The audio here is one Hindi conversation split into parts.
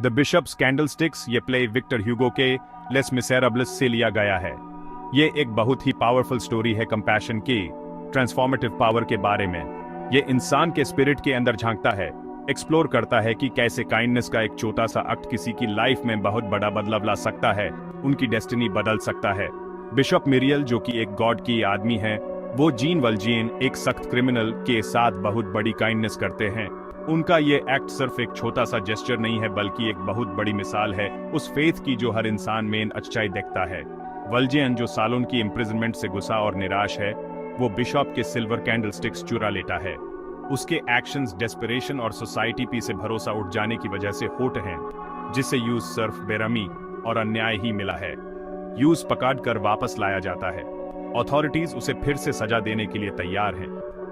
द बिशप्स कैंडलस्टिक्स ये प्ले विक्टर ह्यूगो के लेस मिसेरेबल्स से लिया गया है। ये एक बहुत ही पावरफुल स्टोरी है कंपैशन की ट्रांसफॉर्मेटिव पावर के बारे में। ये इंसान के स्पिरिट के अंदर झांकता है, एक्सप्लोर करता है कि कैसे काइंडनेस का एक छोटा सा एक्ट किसी की लाइफ में बहुत बड़ा बदलाव ला सकता है, उनकी डेस्टिनी बदल सकता है। बिशप मिरियल जो कि एक गॉड की आदमी है, वो जीन वल्जियन एक सख्त क्रिमिनल के साथ बहुत बड़ी काइंडनेस करते हैं। उनका ये एक्ट सिर्फ एक छोटा सा जेस्चर नहीं है, बल्कि एक बहुत बड़ी मिसाल है उस फेथ की जो हर इंसान में अच्छाई देखता है। वल्जियन जो सालों की इम्प्रिजनमेंट से गुस्सा और निराश है, वो बिशप के सिल्वर कैंडलस्टिक्स चुरा लेता है। उसके एक्शंस डेस्परेशन और सोसाइटी पी से भरोसा उठ जाने की वजह से होते हैं, जिससे यूज सिर्फ बेरहमी और अन्याय ही मिला है। यूज पकड़कर वापस लाया जाता है। अथॉरिटीज उसे फिर से सजा देने के लिए तैयार हैं,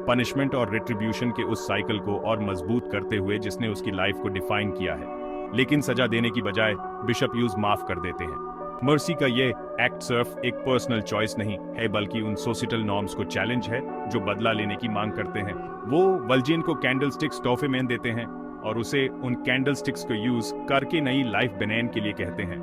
पनिशमेंट और रिट्रीब्यूशन के उस साइकिल को और मजबूत करते हुए जिसने उसकी लाइफ को डिफाइन किया है। लेकिन सजा देने की बजाय बिशप यूज माफ कर देते हैं। मर्सी का ये एक्ट सिर्फ एक पर्सनल चॉइस नहीं है, बल्कि उन सोसाइटल नॉर्म्स को चैलेंज है जो बदला लेने की मांग करते हैं। वो वल्जियन को कैंडलस्टिक्स तोहफे में देते हैं और उसे उन कैंडलस्टिक्स को यूज करके नई लाइफ बनाने के लिए कहते हैं।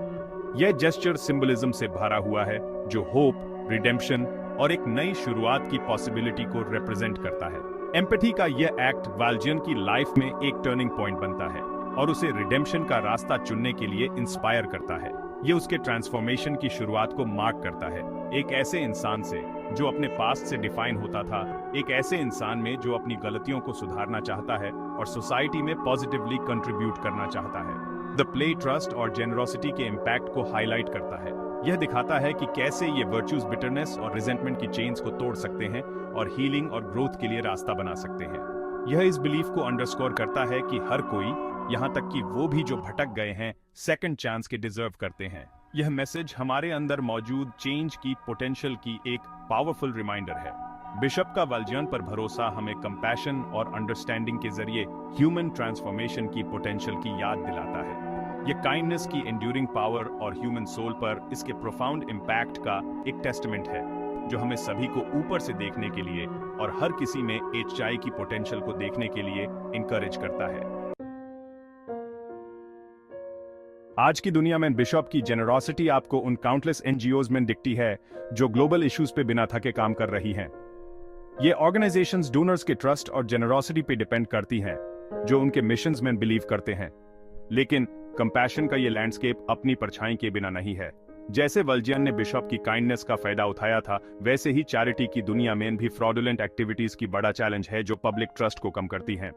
यह जेस्चर सिंबलिज्म से भरा हुआ है जो होप, रिडेम्पशन और एक नई शुरुआत की पॉसिबिलिटी को रिप्रेजेंट करता है। एम्पैथी का यह एक्ट वल्जियन की लाइफ में एक टर्निंग पॉइंट बनता है और उसे रिडेम्पशन का रास्ता चुनने के लिए इंस्पायर करता है। ये उसके ट्रांसफॉर्मेशन की शुरुआत को मार्क करता है, एक ऐसे इंसान से जो अपने पास्ट से डिफाइन होता था, एक ऐसे इंसान में जो अपनी गलतियों को सुधारना चाहता है और सोसाइटी में पॉजिटिवली कंट्रीब्यूट करना चाहता है। द प्ले ट्रस्ट और जेनरोसिटी के इम्पैक्ट को हाईलाइट करता है। यह दिखाता है कि कैसे ये वर्च्यूज बिटरनेस और रिजेंटमेंट की चेन्स को तोड़ सकते हैं और हीलिंग और ग्रोथ के लिए रास्ता बना सकते हैं। यह इस बिलीफ को अंडरस्कोर करता है कि हर कोई, यहाँ तक कि वो भी जो भटक गए हैं, सेकंड चांस के डिजर्व करते हैं। यह मैसेज हमारे अंदर मौजूद चेंज की पोटेंशियल की एक पावरफुल रिमाइंडर है। बिशप का वल्जियन पर भरोसा हमें कंपैशन और अंडरस्टैंडिंग के जरिए ह्यूमन ट्रांसफॉर्मेशन की पोटेंशियल की याद दिलाता है। ये काइंडनेस की एंड्यूरिंग पावर और ह्यूमन सोल पर इसके प्रोफाउंड इम्पैक्ट का एक टेस्टमेंट है, जो हमें सभी को ऊपर से देखने के लिए और हर किसी में अच्छाई की पोटेंशियल को देखने के लिए इनकरेज करता है। आज की दुनिया में बिशप की जेनरोसिटी आपको उन काउंटलेस एनजीओज में दिखती है जो ग्लोबल इश्यूज पे बिना थके काम कर रही हैं। ये ऑर्गेनाइजेशंस डोनर्स के ट्रस्ट और जेनरोसिटी पे डिपेंड करती हैं, जो उनके मिशंस में बिलीव करते हैं। लेकिन कंपैशन का ये लैंडस्केप अपनी परछाई के बिना नहीं है। जैसे वल्जियन ने बिशप की काइंडनेस का फायदा उठाया था, वैसे ही चैरिटी की दुनिया में भी फ्रॉडुलेंट एक्टिविटीज की बड़ा चैलेंज है जो पब्लिक ट्रस्ट को कम करती हैं।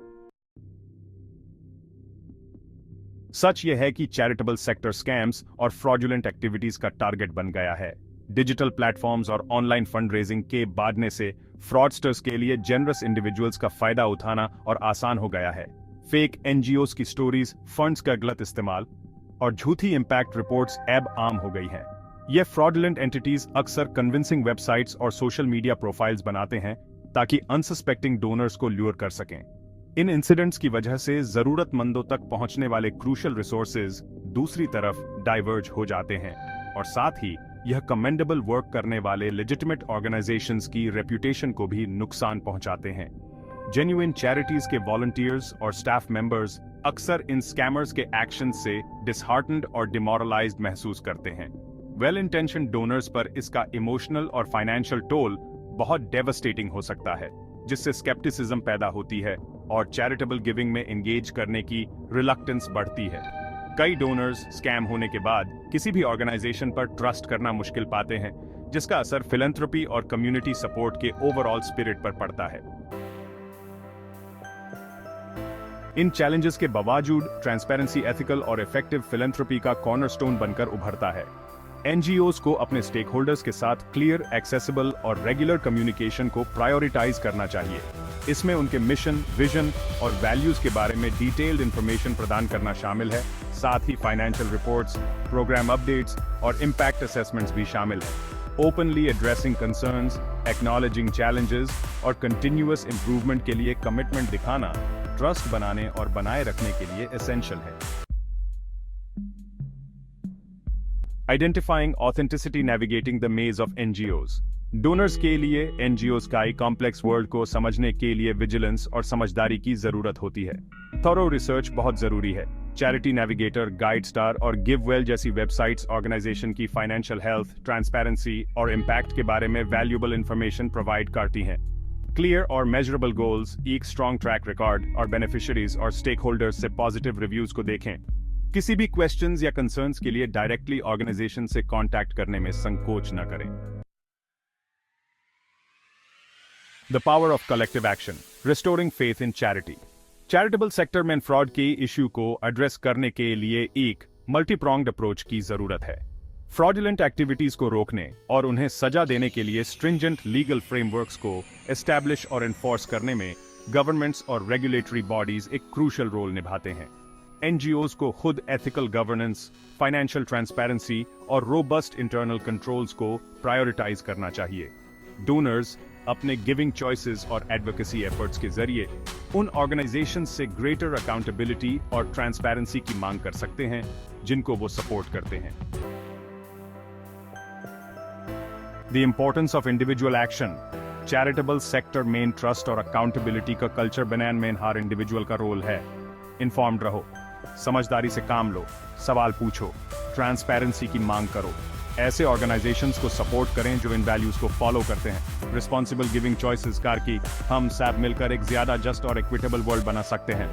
सच यह है कि चैरिटेबल सेक्टर स्कैम्स और फ्रॉडुलेंट एक्टिविटीज का टारगेट बन गया है। डिजिटल प्लेटफॉर्म्स और ऑनलाइन फंड रेजिंग के बढ़ने से फ्रॉडस्टर्स के लिए जेनरस इंडिविजुअल्स का फायदा उठाना और आसान हो गया है। फेक एनजीओज की स्टोरीज, फंड्स का गलत इस्तेमाल और झूठी इंपैक्ट रिपोर्ट्स अब आम हो गई हैं। ये फ्रॉडुलेंट एंटिटीज अक्सर कन्विंसिंग वेबसाइट्स और सोशल मीडिया प्रोफाइल्स बनाते हैं ताकि अनसस्पेक्टिंग डोनर्स को ल्यूर कर सकें। इन इंसिडेंट्स की वजह से जरूरतमंदों तक पहुंचने वाले क्रूशियल रिसोर्सेज दूसरी तरफ डाइवर्ज हो जाते हैं और साथ ही यह कमेंडेबल वर्क करने वाले लेजिटिमेट ऑर्गेनाइजेशंस की रेप्यूटेशन को भी नुकसान पहुंचाते हैं। जेन्युइन चैरिटीज के वॉलंटियर्स और स्टाफ मेंबर्स अक्सर इन स्कैमर्स के एक्शन से डिसहार्टन्ड और डिमोरलाइज्ड महसूस करते हैं। वेल इंटेंशन्ड डोनर्स पर इसका इमोशनल और फाइनेंशियल टोल बहुत डेवस्टेटिंग हो सकता है, जिससे स्केप्टिसिज्म पैदा होती है और चैरिटेबल गिविंग में एंगेज करने की रिलक्टेंस बढ़ती है। कई डोनर्स स्कैम होने के बाद किसी भी ऑर्गेनाइजेशन पर ट्रस्ट करना मुश्किल पाते हैं, जिसका असर फिलैंथ्रोपी और कम्युनिटी सपोर्ट के ओवरऑल स्पिरिट पर पड़ता है। इन चैलेंजेस के बावजूद ट्रांसपेरेंसी एथिकल और इफेक्टिव फिलैंथ्रोपी का कॉर्नरस्टोन बनकर उभरता है। एनजीओज को अपने स्टेक होल्डर्स के साथ क्लियर, एक्सेसिबल और रेगुलर कम्युनिकेशन को प्रायोरिटाइज करना चाहिए। इसमें उनके मिशन, विजन और वैल्यूज के बारे में डिटेल्ड इंफॉर्मेशन प्रदान करना शामिल है। साथ ही फाइनेंशियल रिपोर्ट्स, प्रोग्राम अपडेट्स और इम्पैक्ट असेसमेंट्स भी शामिल है। Openly addressing concerns, acknowledging challenges और कंटिन्यूअस इंप्रूवमेंट के लिए कमिटमेंट दिखाना ट्रस्ट बनाने और बनाए रखने के लिए एसेंशियल है। आइडेंटिफाइंग ऑथेंटिसिटी, नेविगेटिंग द मेज ऑफ एनजीओज। डोनर्स के लिए एनजीओज का कॉम्प्लेक्स वर्ल्ड को समझने के लिए विजिलेंस और समझदारी की जरूरत होती है। थॉरो रिसर्च बहुत जरूरी है। चैरिटी नेविगेटर, गाइड स्टार और गिववेल जैसी वेबसाइट्स ऑर्गेनाइजेशन की फाइनेंशियल हेल्थ, ट्रांसपेरेंसी और इम्पैक्ट के बारे में वैल्यूएबल इंफॉर्मेशन प्रोवाइड करती हैं। क्लियर और मेजरेबल गोल्स, एक स्ट्रॉन्ग ट्रैक रिकॉर्ड और बेनिफिशियरीज और स्टेक होल्डर्स से पॉजिटिव रिव्यूज को देखें। किसी भी क्वेश्चंस या कंसर्न्स के लिए डायरेक्टली ऑर्गेनाइजेशन से कांटेक्ट करने में संकोच न करें। The power of collective action, restoring faith in charity. Charitable sector में फ्रॉड के इश्यू को एड्रेस करने के लिए एक मल्टीप्रॉन्ग्ड अप्रोच की जरूरत है। फ्रॉडुलेंट एक्टिविटीज को रोकने और उन्हें सजा देने के लिए स्ट्रिंजेंट लीगल फ्रेमवर्क्स को एस्टैब्लिश और एनफोर्स करने में गवर्नमेंट्स और रेगुलेटरी बॉडीज एक क्रूशियल रोल निभाते हैं। एनजीओज को खुद एथिकल गवर्नेंस, फाइनेंशियल ट्रांसपेरेंसी और रोबस्ट इंटरनल कंट्रोल्स को प्रायोरिटाइज करना चाहिए। डोनर्स अपने गिविंग चॉइसेस और एडवोकेसी एफर्ट्स के जरिए उन ऑर्गेनाइजेशंस से ग्रेटर अकाउंटेबिलिटी और ट्रांसपेरेंसी की मांग कर सकते हैं जिनको वो सपोर्ट करते हैं। The importance of individual action. Charitable sector में ट्रस्ट और अकाउंटेबिलिटी का कल्चर बनाने में हर इंडिविजुअल का रोल है। इन्फॉर्म्ड रहो, समझदारी से काम लो, सवाल पूछो, ट्रांसपेरेंसी की मांग करो। ऐसे ऑर्गेनाइजेशंस को सपोर्ट करें जो इन वैल्यूज को फॉलो करते हैं। रिस्पॉन्सिबल गिविंग चॉइसेस कार की हम सब मिलकर एक ज्यादा जस्ट और इक्विटेबल वर्ल्ड बना सकते हैं।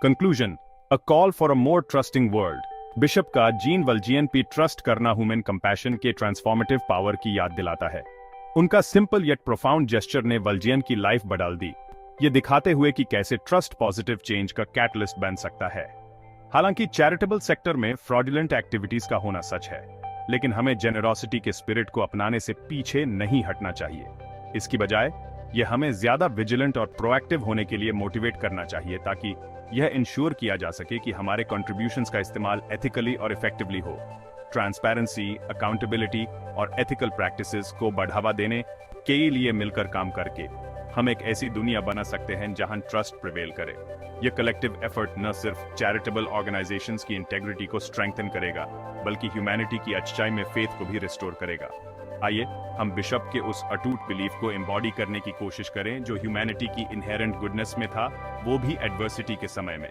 Conclusion, a call for a more trusting world. Bishop का जीन वल्जियन पे ट्रस्ट करना ह्यूमन कंपैशन के ट्रांसफॉर्मेटिव पावर की याद दिलाता है। उनका सिंपल येट प्रोफाउंड जेस्चर ने वल्जियन की लाइफ बदल दी, ये दिखाते हुए कि कैसे ट्रस्ट पॉजिटिव चेंज का कैटलिस्ट बन सकता है। हालांकि चैरिटेबल सेक्टर में फ्रॉडुलेंट एक्टिविटीज का होना सच है, लेकिन हमें जेनरोसिटी के स्पिरिट को अपनाने से पीछे नहीं हटना चाहिए। इसकी बजाय यह हमें ज्यादा विजिलेंट और प्रोएक्टिव होने के लिए मोटिवेट करना चाहिए, ताकि यह इंश्योर किया जा सके कि हमारे कंट्रीब्यूशंस का इस्तेमाल एथिकली और इफेक्टिवली हो। ट्रांसपेरेंसी, अकाउंटेबिलिटी और एथिकल प्रैक्टिसेस को बढ़ावा देने के लिए मिलकर काम करके हम एक ऐसी दुनिया बना सकते हैं जहां ट्रस्ट प्रिवेल करे। यह कलेक्टिव एफर्ट न सिर्फ चैरिटेबल ऑर्गेनाइजेशंस की इंटेग्रिटी को स्ट्रेंथन करेगा, बल्कि ह्यूमैनिटी की अच्छाई में फेथ को भी रिस्टोर करेगा। आइए हम बिशप के उस अटूट बिलीफ को एम्बॉडी करने की कोशिश करें जो ह्यूमैनिटी की इनहेरेंट गुडनेस में था, वो भी एडवर्सिटी के समय में।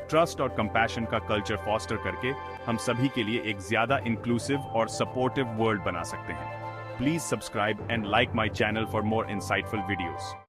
ट्रस्ट और कंपैशन का कल्चर फॉस्टर करके हम सभी के लिए एक ज्यादा इंक्लूसिव और सपोर्टिव वर्ल्ड बना सकते हैं। Please subscribe and like my channel for more insightful videos.